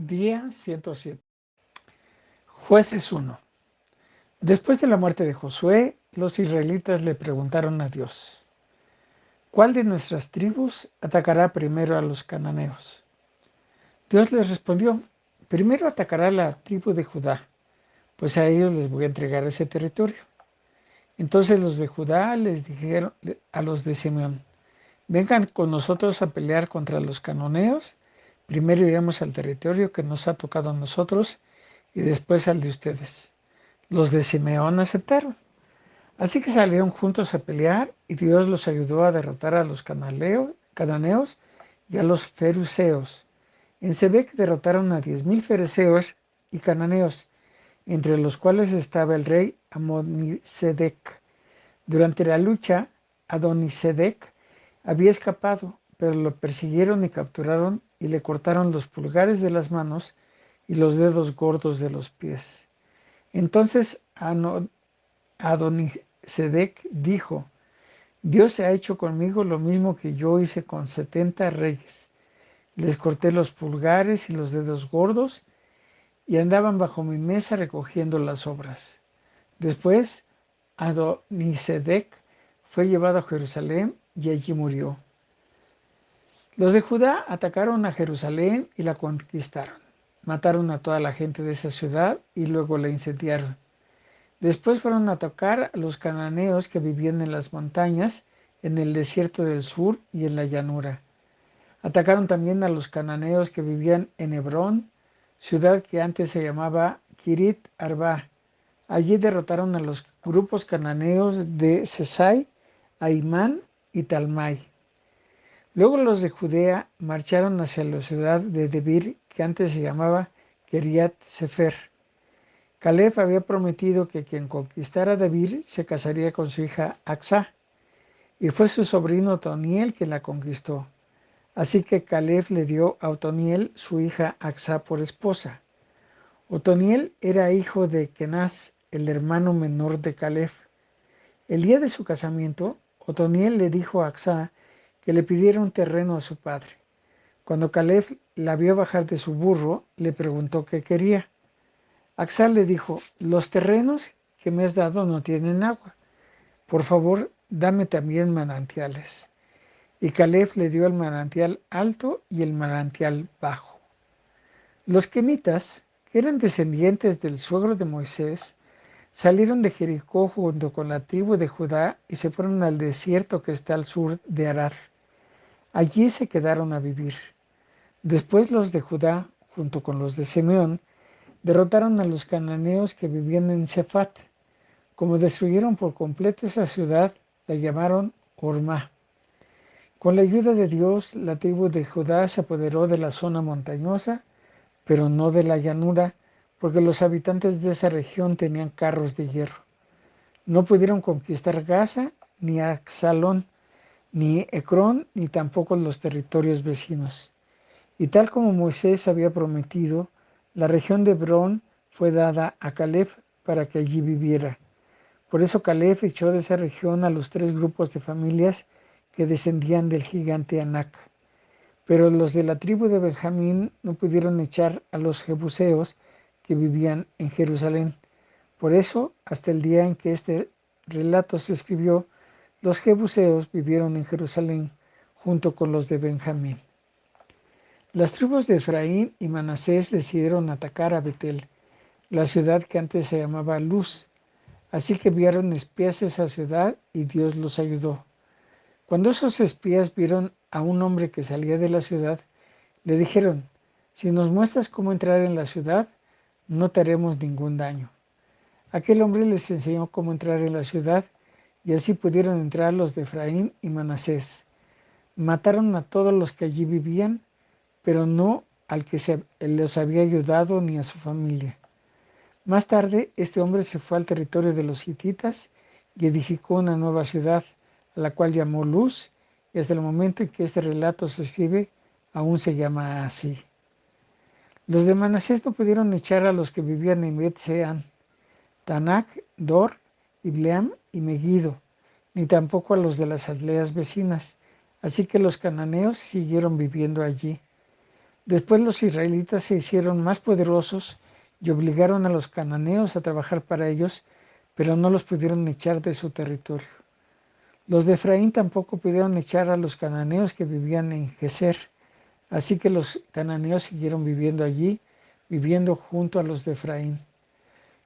Día 107. Jueces 1. Después de la muerte de Josué, los israelitas le preguntaron a Dios: ¿cuál de nuestras tribus atacará primero a los cananeos? Dios les respondió: primero atacará la tribu de Judá, pues a ellos les voy a entregar ese territorio. Entonces los de Judá les dijeron a los de Simeón: vengan con nosotros a pelear contra los cananeos. Primero iremos al territorio que nos ha tocado a nosotros y después al de ustedes. Los de Simeón aceptaron. Así que salieron juntos a pelear y Dios los ayudó a derrotar a los cananeos y a los feruseos. En Sebec derrotaron a 10,000 fereceos y cananeos, entre los cuales estaba el rey Amonisedec. Durante la lucha, Adonisedec había escapado, pero lo persiguieron y capturaron y le cortaron los pulgares de las manos y los dedos gordos de los pies. Entonces Adonisedec dijo: Dios ha hecho conmigo lo mismo que yo hice con 70 reyes. Les corté los pulgares y los dedos gordos y andaban bajo mi mesa recogiendo las obras. Después Adonisedec fue llevado a Jerusalén y allí murió. Los de Judá atacaron a Jerusalén y la conquistaron. Mataron a toda la gente de esa ciudad y luego la incendiaron. Después fueron a atacar a los cananeos que vivían en las montañas, en el desierto del sur y en la llanura. Atacaron también a los cananeos que vivían en Hebrón, ciudad que antes se llamaba Kirit Arba. Allí derrotaron a los grupos cananeos de Sesai, Aimán y Talmai. Luego los de Judea marcharon hacia la ciudad de Debir, que antes se llamaba Kiriat Sefer. Caleb había prometido que quien conquistara a Debir se casaría con su hija Acsá, y fue su sobrino Otoniel quien la conquistó. Así que Caleb le dio a Otoniel su hija Acsá por esposa. Otoniel era hijo de Kenaz, el hermano menor de Caleb. El día de su casamiento, Otoniel le dijo a Acsá que le pidiera un terreno a su padre. Cuando Caleb la vio bajar de su burro, le preguntó qué quería. Acsá le dijo: los terrenos que me has dado no tienen agua. Por favor, dame también manantiales. Y Caleb le dio el manantial alto y el manantial bajo. Los kenitas, que eran descendientes del suegro de Moisés, salieron de Jericó junto con la tribu de Judá y se fueron al desierto que está al sur de Arad. Allí se quedaron a vivir. Después los de Judá, junto con los de Simeón, derrotaron a los cananeos que vivían en Cefat. Como destruyeron por completo esa ciudad, la llamaron Hormá. Con la ayuda de Dios, la tribu de Judá se apoderó de la zona montañosa, pero no de la llanura, porque los habitantes de esa región tenían carros de hierro. No pudieron conquistar Gaza, ni Axalón, ni Ecrón, ni tampoco los territorios vecinos. Y tal como Moisés había prometido, la región de Hebrón fue dada a Caleb para que allí viviera. Por eso Caleb echó de esa región a los 3 grupos de familias que descendían del gigante Anac. Pero los de la tribu de Benjamín no pudieron echar a los jebuseos que vivían en Jerusalén. Por eso, hasta el día en que este relato se escribió, los jebuseos vivieron en Jerusalén junto con los de Benjamín. Las tribus de Efraín y Manasés decidieron atacar a Betel, la ciudad que antes se llamaba Luz. Así que enviaron espías a esa ciudad y Dios los ayudó. Cuando esos espías vieron a un hombre que salía de la ciudad, le dijeron: si nos muestras cómo entrar en la ciudad, no te haremos ningún daño. Aquel hombre les enseñó cómo entrar en la ciudad y así pudieron entrar los de Efraín y Manasés. Mataron a todos los que allí vivían, pero no al que les había ayudado ni a su familia. Más tarde, este hombre se fue al territorio de los hititas y edificó una nueva ciudad, a la cual llamó Luz, y hasta el momento en que este relato se escribe, aún se llama así. Los de Manasés no pudieron echar a los que vivían en Bet-Sean, Taanac, Dor, Ibleam y Megiddo, ni tampoco a los de las aldeas vecinas, así que los cananeos siguieron viviendo allí. Después los israelitas se hicieron más poderosos y obligaron a los cananeos a trabajar para ellos, pero no los pudieron echar de su territorio. Los de Efraín tampoco pudieron echar a los cananeos que vivían en Geser, así que los cananeos siguieron viviendo allí, viviendo junto a los de Efraín.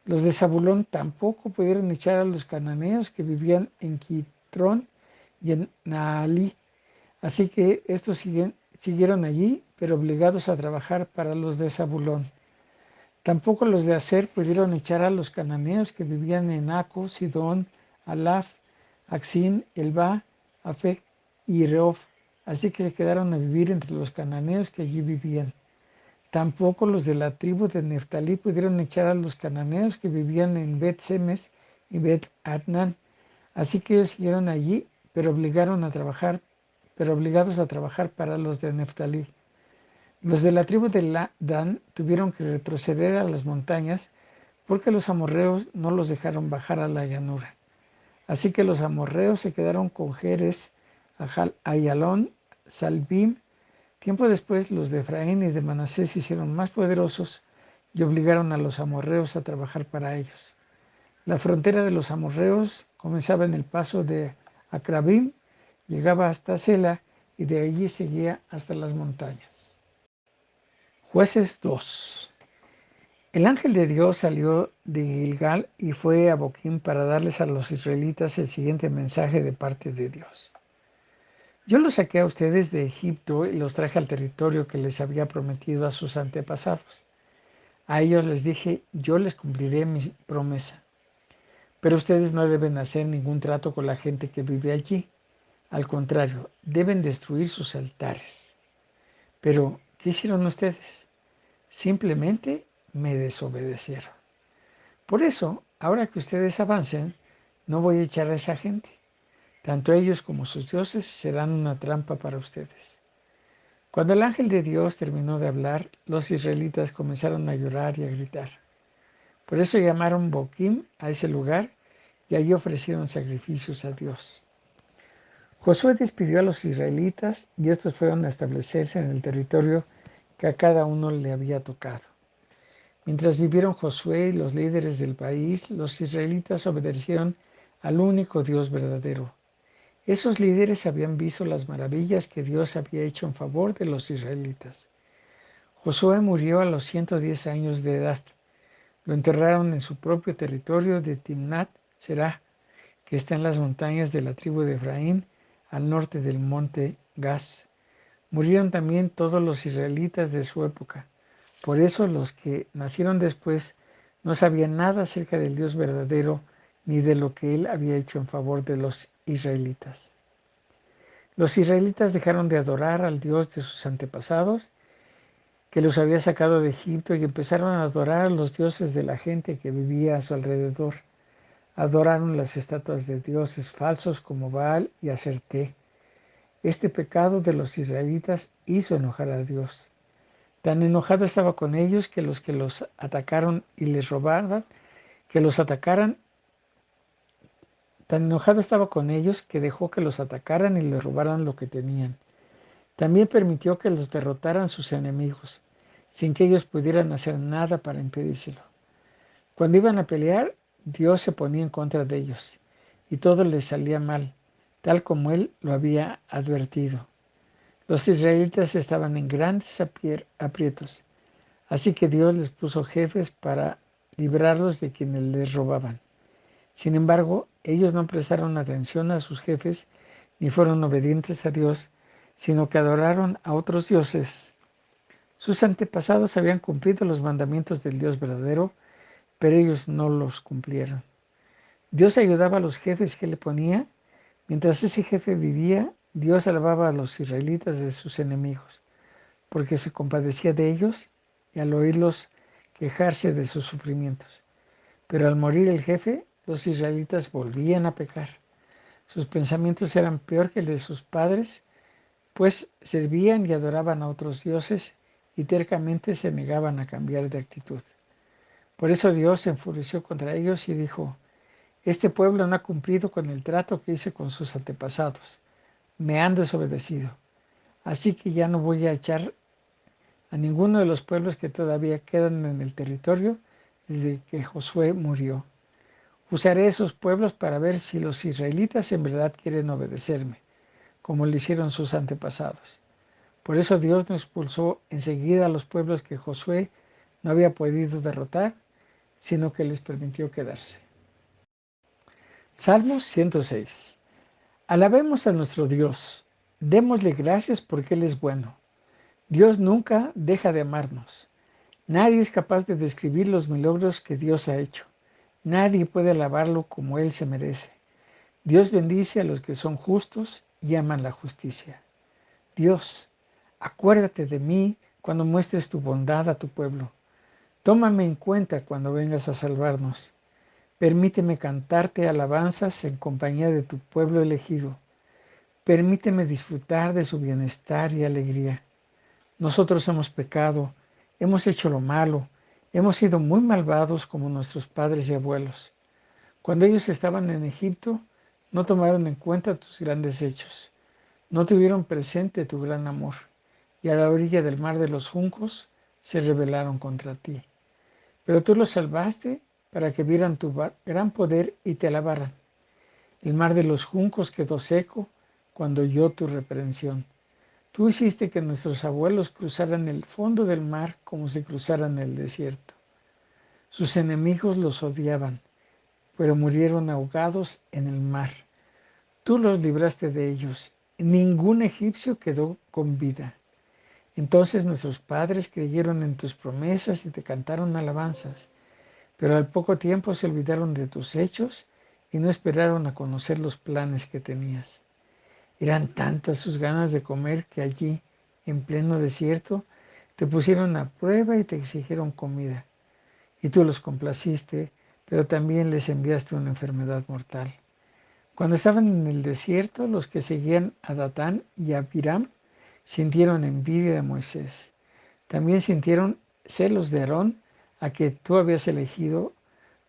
Los de Zabulón tampoco pudieron echar a los cananeos que vivían en Quitrón y en Naalí, así que estos siguieron allí, pero obligados a trabajar para los de Zabulón. Tampoco los de Aser pudieron echar a los cananeos que vivían en Aco, Sidón, Alaf, Axín, Elba, Afec y Reob, así que se quedaron a vivir entre los cananeos que allí vivían. Tampoco los de la tribu de Neftalí pudieron echar a los cananeos que vivían en Bet-Semes y Bet-Adnan, así que ellos siguieron allí, pero obligados a trabajar para los de Neftalí. Los de la tribu de Dan tuvieron que retroceder a las montañas porque los amorreos no los dejaron bajar a la llanura. Así que los amorreos se quedaron con Jerez, Ayalón, Salbim. Tiempo después, los de Efraín y de Manasés se hicieron más poderosos y obligaron a los amorreos a trabajar para ellos. La frontera de los amorreos comenzaba en el paso de Acrabim, llegaba hasta Sela y de allí seguía hasta las montañas. Jueces 2. El ángel de Dios salió de Gilgal y fue a Boquim para darles a los israelitas el siguiente mensaje de parte de Dios. Yo los saqué a ustedes de Egipto y los traje al territorio que les había prometido a sus antepasados. A ellos les dije, yo les cumpliré mi promesa. Pero ustedes no deben hacer ningún trato con la gente que vive allí. Al contrario, deben destruir sus altares. Pero, ¿qué hicieron ustedes? Simplemente me desobedecieron. Por eso, ahora que ustedes avancen, no voy a echar a esa gente. Tanto ellos como sus dioses serán una trampa para ustedes. Cuando el ángel de Dios terminó de hablar, los israelitas comenzaron a llorar y a gritar. Por eso llamaron Boquim a ese lugar y allí ofrecieron sacrificios a Dios. Josué despidió a los israelitas y estos fueron a establecerse en el territorio que a cada uno le había tocado. Mientras vivieron Josué y los líderes del país, los israelitas obedecieron al único Dios verdadero. Esos líderes habían visto las maravillas que Dios había hecho en favor de los israelitas. Josué murió a los 110 años de edad. Lo enterraron en su propio territorio de Timnat Serah, que está en las montañas de la tribu de Efraín, al norte del monte Gaz. Murieron también todos los israelitas de su época. Por eso los que nacieron después no sabían nada acerca del Dios verdadero ni de lo que Él había hecho en favor de los israelitas. Los israelitas dejaron de adorar al Dios de sus antepasados, que los había sacado de Egipto, y empezaron a adorar a los dioses de la gente que vivía a su alrededor. Adoraron las estatuas de dioses falsos como Baal y Aserté. Este pecado de los israelitas hizo enojar a Dios. Tan enojado estaba con ellos que los atacaron y les robaban, que los atacaran. Tan enojado estaba con ellos que dejó que los atacaran y les robaran lo que tenían. También permitió que los derrotaran sus enemigos, sin que ellos pudieran hacer nada para impedírselo. Cuando iban a pelear, Dios se ponía en contra de ellos, y todo les salía mal, tal como Él lo había advertido. Los israelitas estaban en grandes aprietos, así que Dios les puso jefes para librarlos de quienes les robaban. Sin embargo, ellos no prestaron atención a sus jefes ni fueron obedientes a Dios, sino que adoraron a otros dioses. Sus antepasados habían cumplido los mandamientos del Dios verdadero, pero ellos no los cumplieron. Dios ayudaba a los jefes que le ponía. Mientras ese jefe vivía, Dios salvaba a los israelitas de sus enemigos, porque se compadecía de ellos y al oírlos quejarse de sus sufrimientos. Pero al morir el jefe, los israelitas volvían a pecar. Sus pensamientos eran peor que el de sus padres, pues servían y adoraban a otros dioses y tercamente se negaban a cambiar de actitud. Por eso Dios se enfureció contra ellos y dijo: este pueblo no ha cumplido con el trato que hice con sus antepasados. Me han desobedecido. Así que ya no voy a echar a ninguno de los pueblos que todavía quedan en el territorio desde que Josué murió. Usaré esos pueblos para ver si los israelitas en verdad quieren obedecerme, como lo hicieron sus antepasados. Por eso Dios no expulsó enseguida a los pueblos que Josué no había podido derrotar, sino que les permitió quedarse. Salmos 106. Alabemos a nuestro Dios, démosle gracias porque Él es bueno. Dios nunca deja de amarnos. Nadie es capaz de describir los milagros que Dios ha hecho. Nadie puede alabarlo como Él se merece. Dios bendice a los que son justos y aman la justicia. Dios, acuérdate de mí cuando muestres tu bondad a tu pueblo. Tómame en cuenta cuando vengas a salvarnos. Permíteme cantarte alabanzas en compañía de tu pueblo elegido. Permíteme disfrutar de su bienestar y alegría. Nosotros hemos pecado, hemos hecho lo malo, hemos sido muy malvados como nuestros padres y abuelos. Cuando ellos estaban en Egipto, no tomaron en cuenta tus grandes hechos, no tuvieron presente tu gran amor, y a la orilla del mar de los juncos se rebelaron contra ti. Pero tú los salvaste para que vieran tu gran poder y te alabaran. El mar de los juncos quedó seco cuando oyó tu reprensión. Tú hiciste que nuestros abuelos cruzaran el fondo del mar como si cruzaran el desierto. Sus enemigos los odiaban, pero murieron ahogados en el mar. Tú los libraste de ellos. Ningún egipcio quedó con vida. Entonces nuestros padres creyeron en tus promesas y te cantaron alabanzas, pero al poco tiempo se olvidaron de tus hechos y no esperaron a conocer los planes que tenías. Eran tantas sus ganas de comer que allí, en pleno desierto, te pusieron a prueba y te exigieron comida. Y tú los complaciste, pero también les enviaste una enfermedad mortal. Cuando estaban en el desierto, los que seguían a Datán y a Abiram sintieron envidia de Moisés. También sintieron celos de Aarón, a que tú habías elegido,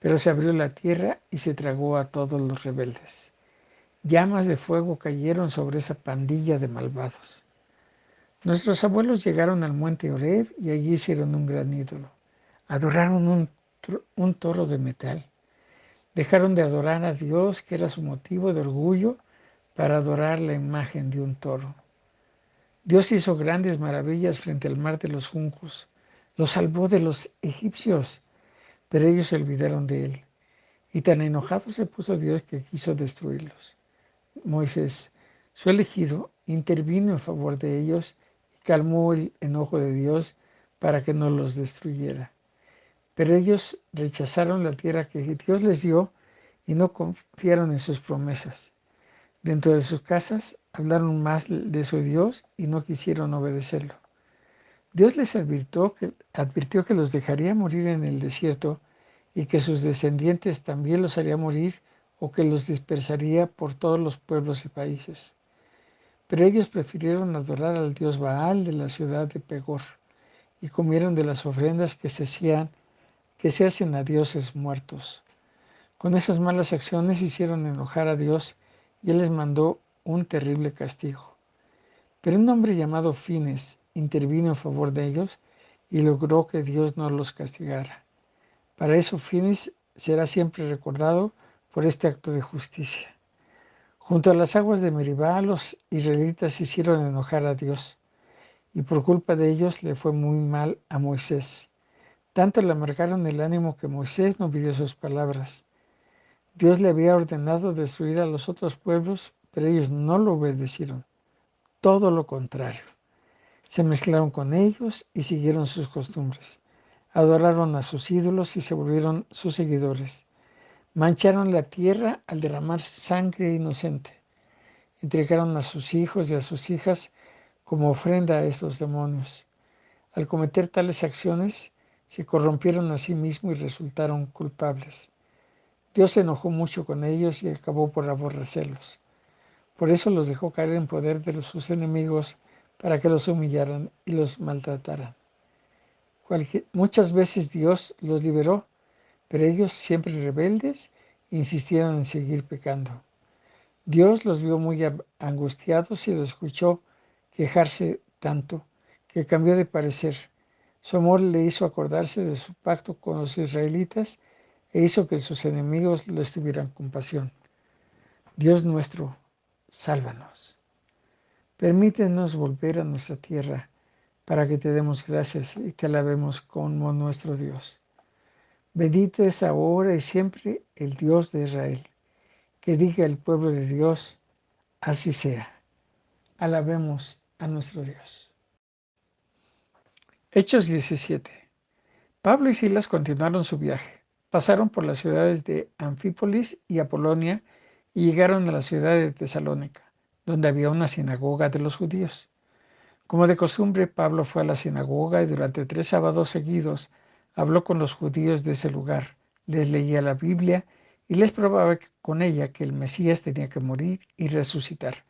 pero se abrió la tierra y se tragó a todos los rebeldes. Llamas de fuego cayeron sobre esa pandilla de malvados. Nuestros abuelos llegaron al monte Horeb y allí hicieron un gran ídolo. Adoraron un toro de metal. Dejaron de adorar a Dios, que era su motivo de orgullo, para adorar la imagen de un toro. Dios hizo grandes maravillas frente al mar de los juncos. Los salvó de los egipcios, pero ellos se olvidaron de él. Y tan enojado se puso Dios que quiso destruirlos. Moisés, su elegido, intervino en favor de ellos y calmó el enojo de Dios para que no los destruyera. Pero ellos rechazaron la tierra que Dios les dio y no confiaron en sus promesas. Dentro de sus casas hablaron más de su Dios y no quisieron obedecerlo. Dios les advirtió que los dejaría morir en el desierto y que sus descendientes también los haría morir o que los dispersaría por todos los pueblos y países. Pero ellos prefirieron adorar al dios Baal de la ciudad de Pegor y comieron de las ofrendas que se hacen a dioses muertos. Con esas malas acciones hicieron enojar a Dios y Él les mandó un terrible castigo. Pero un hombre llamado Fines intervino en favor de ellos y logró que Dios no los castigara. Para eso Fines será siempre recordado por este acto de justicia. Junto a las aguas de Meribá, los israelitas hicieron enojar a Dios, y por culpa de ellos le fue muy mal a Moisés. Tanto le amargaron el ánimo que Moisés no pidió sus palabras. Dios le había ordenado destruir a los otros pueblos, pero ellos no lo obedecieron. Todo lo contrario. Se mezclaron con ellos y siguieron sus costumbres. Adoraron a sus ídolos y se volvieron sus seguidores. Mancharon la tierra al derramar sangre inocente. Entregaron a sus hijos y a sus hijas como ofrenda a estos demonios. Al cometer tales acciones, se corrompieron a sí mismos y resultaron culpables. Dios se enojó mucho con ellos y acabó por aborrecerlos. Por eso los dejó caer en poder de sus enemigos para que los humillaran y los maltrataran. Muchas veces Dios los liberó, pero ellos, siempre rebeldes, insistieron en seguir pecando. Dios los vio muy angustiados y los escuchó quejarse tanto que cambió de parecer. Su amor le hizo acordarse de su pacto con los israelitas e hizo que sus enemigos les tuvieran compasión. Dios nuestro, sálvanos. Permítenos volver a nuestra tierra para que te demos gracias y te alabemos como nuestro Dios. Bendito es ahora y siempre el Dios de Israel. Que diga el pueblo de Dios, así sea. Alabemos a nuestro Dios. Hechos 17. Pablo y Silas continuaron su viaje. Pasaron por las ciudades de Anfípolis y Apolonia y llegaron a la ciudad de Tesalónica, donde había una sinagoga de los judíos. Como de costumbre, Pablo fue a la sinagoga y durante 3 sábados seguidos habló con los judíos de ese lugar, les leía la Biblia y les probaba con ella que el Mesías tenía que morir y resucitar.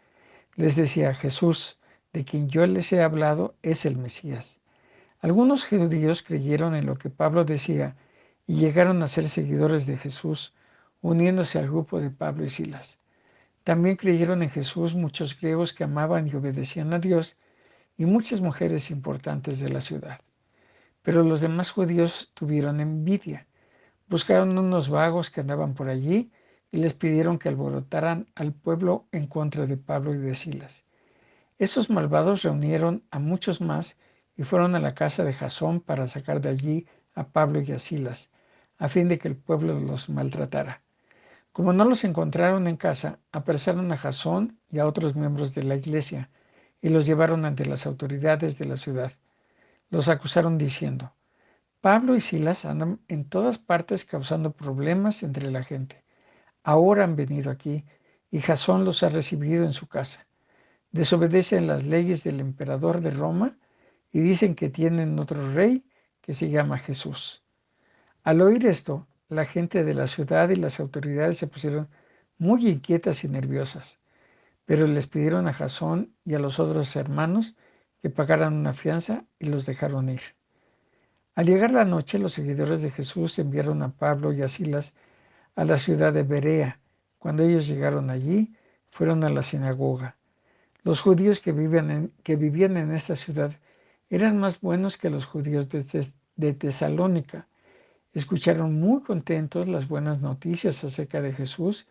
Les decía: Jesús, de quien yo les he hablado, es el Mesías. Algunos judíos creyeron en lo que Pablo decía y llegaron a ser seguidores de Jesús, uniéndose al grupo de Pablo y Silas. También creyeron en Jesús muchos griegos que amaban y obedecían a Dios y muchas mujeres importantes de la ciudad. Pero los demás judíos tuvieron envidia. Buscaron unos vagos que andaban por allí y les pidieron que alborotaran al pueblo en contra de Pablo y de Silas. Esos malvados reunieron a muchos más y fueron a la casa de Jasón para sacar de allí a Pablo y a Silas, a fin de que el pueblo los maltratara. Como no los encontraron en casa, apresaron a Jasón y a otros miembros de la iglesia y los llevaron ante las autoridades de la ciudad. Los acusaron diciendo: Pablo y Silas andan en todas partes causando problemas entre la gente. Ahora han venido aquí y Jasón los ha recibido en su casa. Desobedecen las leyes del emperador de Roma y dicen que tienen otro rey que se llama Jesús. Al oír esto, la gente de la ciudad y las autoridades se pusieron muy inquietas y nerviosas, pero les pidieron a Jasón y a los otros hermanos que pagaran una fianza y los dejaron ir. Al llegar la noche, los seguidores de Jesús enviaron a Pablo y a Silas a la ciudad de Berea. Cuando ellos llegaron allí, fueron a la sinagoga. Los judíos que vivían en esta ciudad eran más buenos que los judíos de Tesalónica. Escucharon muy contentos las buenas noticias acerca de Jesús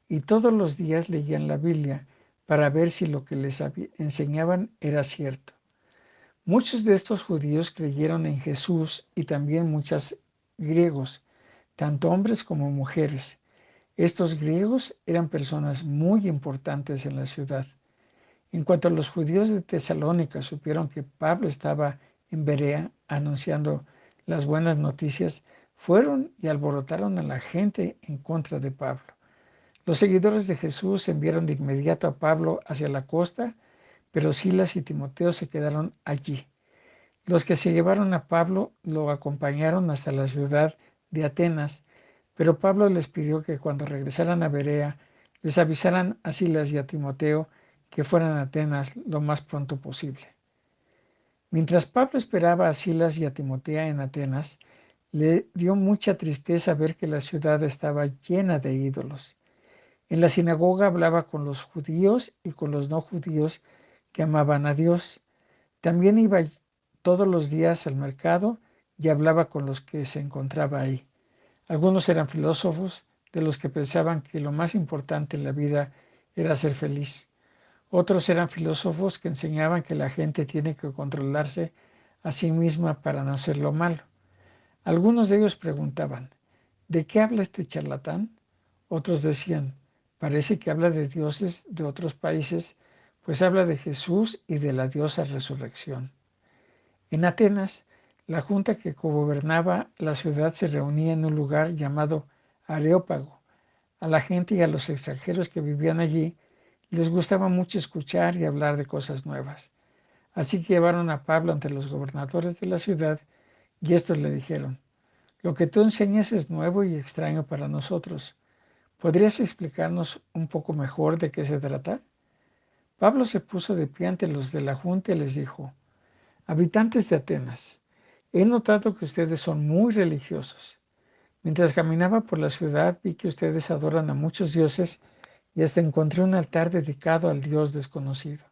y todos los días leían la Biblia para ver si lo que les enseñaban era cierto. Muchos de estos judíos creyeron en Jesús y también muchos griegos, tanto hombres como mujeres. Estos griegos eran personas muy importantes en la ciudad. En cuanto a los judíos de Tesalónica supieron que Pablo estaba en Berea anunciando las buenas noticias, fueron y alborotaron a la gente en contra de Pablo. Los seguidores de Jesús enviaron de inmediato a Pablo hacia la costa, pero Silas y Timoteo se quedaron allí. Los que se llevaron a Pablo lo acompañaron hasta la ciudad de Atenas, pero Pablo les pidió que cuando regresaran a Berea les avisaran a Silas y a Timoteo que fueran a Atenas lo más pronto posible. Mientras Pablo esperaba a Silas y a Timoteo en Atenas, le dio mucha tristeza ver que la ciudad estaba llena de ídolos. En la sinagoga hablaba con los judíos y con los no judíos que amaban a Dios. También iba todos los días al mercado y hablaba con los que se encontraba ahí. Algunos eran filósofos, de los que pensaban que lo más importante en la vida era ser feliz. Otros eran filósofos que enseñaban que la gente tiene que controlarse a sí misma para no hacer lo malo. Algunos de ellos preguntaban: ¿de qué habla este charlatán? Otros decían: parece que habla de dioses de otros países, pues habla de Jesús y de la diosa resurrección. En Atenas, la junta que gobernaba la ciudad se reunía en un lugar llamado Areópago. A la gente y a los extranjeros que vivían allí les gustaba mucho escuchar y hablar de cosas nuevas. Así que llevaron a Pablo ante los gobernadores de la ciudad y estos le dijeron: lo que tú enseñas es nuevo y extraño para nosotros. ¿Podrías explicarnos un poco mejor de qué se trata? Pablo se puso de pie ante los de la junta y les dijo: habitantes de Atenas, he notado que ustedes son muy religiosos. Mientras caminaba por la ciudad vi que ustedes adoran a muchos dioses y hasta encontré un altar dedicado al Dios desconocido.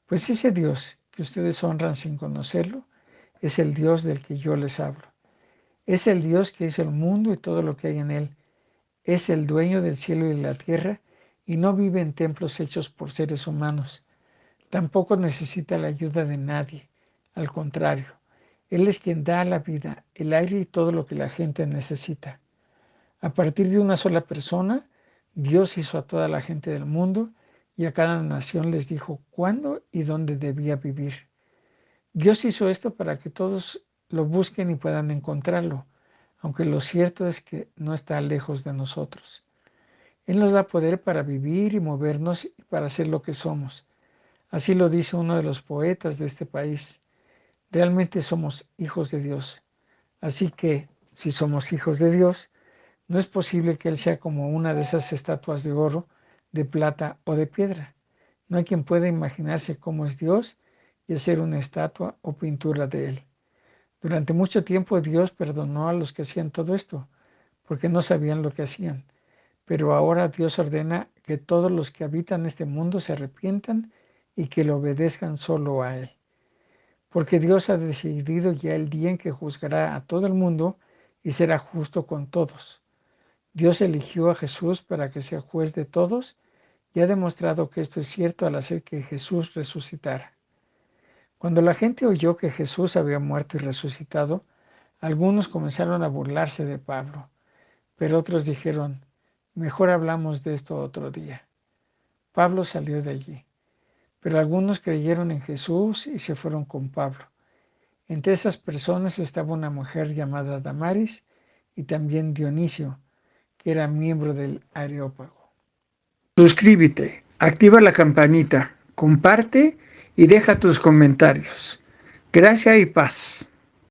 Pues ese Dios que ustedes honran sin conocerlo, es el Dios del que yo les hablo. Es el Dios que hizo el mundo y todo lo que hay en él. Es el dueño del cielo y de la tierra y no vive en templos hechos por seres humanos. Tampoco necesita la ayuda de nadie. Al contrario, Él es quien da la vida, el aire y todo lo que la gente necesita. A partir de una sola persona, Dios hizo a toda la gente del mundo y a cada nación les dijo cuándo y dónde debía vivir. Dios hizo esto para que todos lo busquen y puedan encontrarlo, aunque lo cierto es que no está lejos de nosotros. Él nos da poder para vivir y movernos y para ser lo que somos. Así lo dice uno de los poetas de este país. Realmente somos hijos de Dios. Así que, si somos hijos de Dios, no es posible que Él sea como una de esas estatuas de oro, de plata o de piedra. No hay quien pueda imaginarse cómo es Dios y hacer una estatua o pintura de Él. Durante mucho tiempo Dios perdonó a los que hacían todo esto, porque no sabían lo que hacían. Pero ahora Dios ordena que todos los que habitan este mundo se arrepientan y que le obedezcan solo a Él. Porque Dios ha decidido ya el día en que juzgará a todo el mundo y será justo con todos. Dios eligió a Jesús para que sea juez de todos y ha demostrado que esto es cierto al hacer que Jesús resucitara. Cuando la gente oyó que Jesús había muerto y resucitado, algunos comenzaron a burlarse de Pablo, pero otros dijeron, mejor hablamos de esto otro día. Pablo salió de allí, pero algunos creyeron en Jesús y se fueron con Pablo. Entre esas personas estaba una mujer llamada Damaris y también Dionisio, que era miembro del Areópago. Suscríbete, activa la campanita, comparte y deja tus comentarios. Gracia y paz.